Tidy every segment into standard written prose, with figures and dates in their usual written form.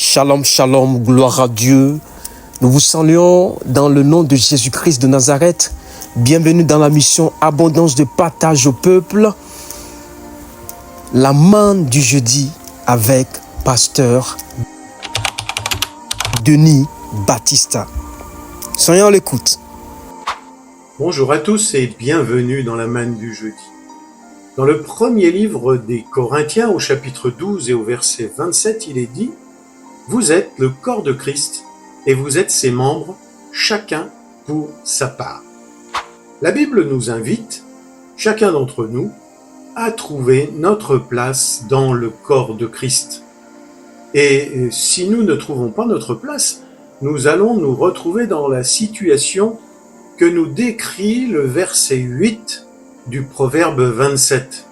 Shalom, shalom, gloire à Dieu. Nous vous saluons dans le nom de Jésus-Christ de Nazareth. Bienvenue dans la mission Abondance de partage au peuple. La manne du jeudi avec Pasteur Denis Baptista. Soyons à l'écoute. Bonjour à tous et bienvenue dans la manne du jeudi. Dans le premier livre des Corinthiens, au chapitre 12 et au verset 27, il est dit « Vous êtes le corps de Christ et vous êtes ses membres, chacun pour sa part. » La Bible nous invite, chacun d'entre nous, à trouver notre place dans le corps de Christ. Et si nous ne trouvons pas notre place, nous allons nous retrouver dans la situation que nous décrit le verset 8 du proverbe 27.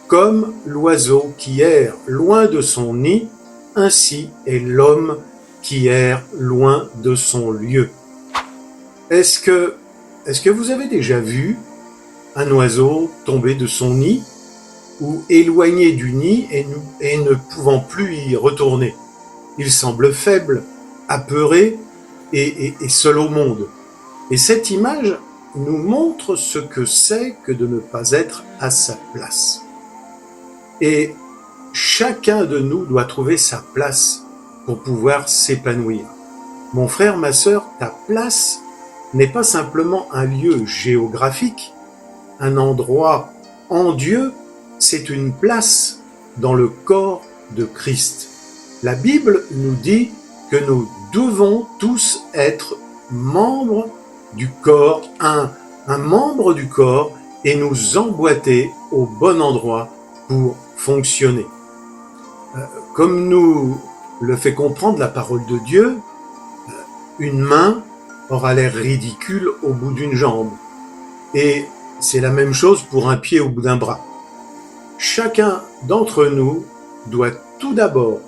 Comme l'oiseau qui erre loin de son nid, ainsi est l'homme qui erre loin de son lieu. Est-ce que vous avez déjà vu un oiseau tomber de son nid ou éloigné du nid et ne pouvant plus y retourner? Il semble faible, apeuré et seul au monde. Et cette image nous montre ce que c'est que de ne pas être à sa place. Et chacun de nous doit trouver sa place pour pouvoir s'épanouir. Mon frère, ma sœur, ta place n'est pas simplement un lieu géographique, un endroit en Dieu, c'est une place dans le corps de Christ. La Bible nous dit que nous devons tous être membres du corps, un membre du corps, et nous emboîter au bon endroit pour fonctionner. Comme nous le fait comprendre la parole de Dieu, une main aura l'air ridicule au bout d'une jambe, et c'est la même chose pour un pied au bout d'un bras. Chacun d'entre nous doit tout d'abord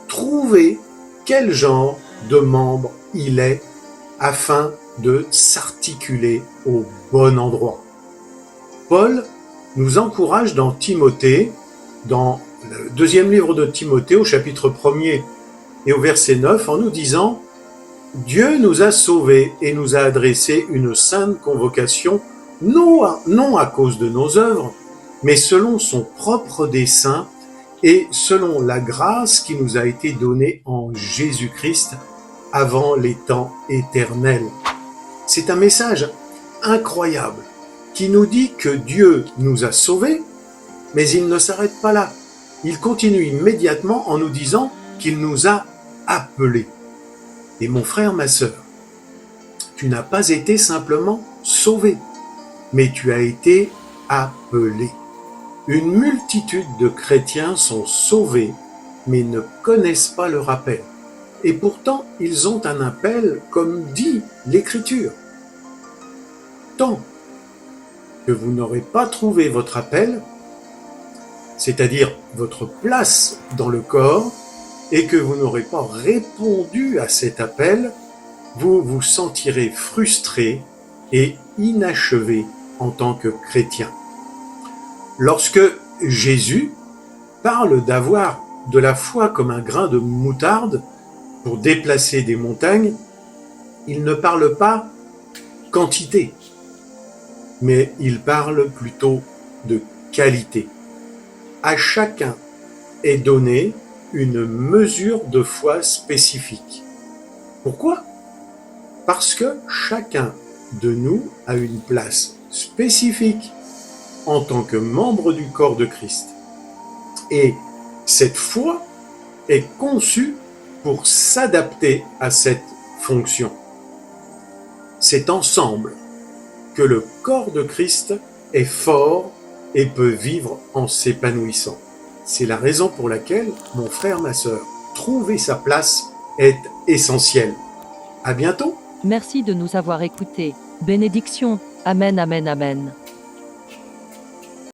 trouver quel genre de membre il est afin de s'articuler au bon endroit. Paul nous encourage dans Timothée, dans le deuxième livre de Timothée, au chapitre 1er et au verset 9, en nous disant « Dieu nous a sauvés et nous a adressé une sainte convocation, non à cause de nos œuvres, mais selon son propre dessein et selon la grâce qui nous a été donnée en Jésus-Christ avant les temps éternels. » C'est un message incroyable qui nous dit que Dieu nous a sauvés, mais il ne s'arrête pas là. Il continue immédiatement en nous disant qu'il nous a appelés. Et mon frère, ma sœur, tu n'as pas été simplement sauvé, mais tu as été appelé. Une multitude de chrétiens sont sauvés, mais ne connaissent pas leur appel. Et pourtant, ils ont un appel comme dit l'Écriture. Tant que vous n'aurez pas trouvé votre appel, c'est-à-dire votre place dans le corps, et que vous n'aurez pas répondu à cet appel, vous vous sentirez frustré et inachevé en tant que chrétien. Lorsque Jésus parle d'avoir de la foi comme un grain de moutarde pour déplacer des montagnes, il ne parle pas quantité, mais il parle plutôt de qualité. À chacun est donnée une mesure de foi spécifique. Pourquoi? Parce que chacun de nous a une place spécifique en tant que membre du corps de Christ. Et cette foi est conçue pour s'adapter à cette fonction. C'est ensemble que le corps de Christ est fort et peut vivre en s'épanouissant. C'est la raison pour laquelle, mon frère, ma sœur, trouver sa place est essentiel. À bientôt. Merci de nous avoir écoutés. Bénédiction. Amen, amen, amen.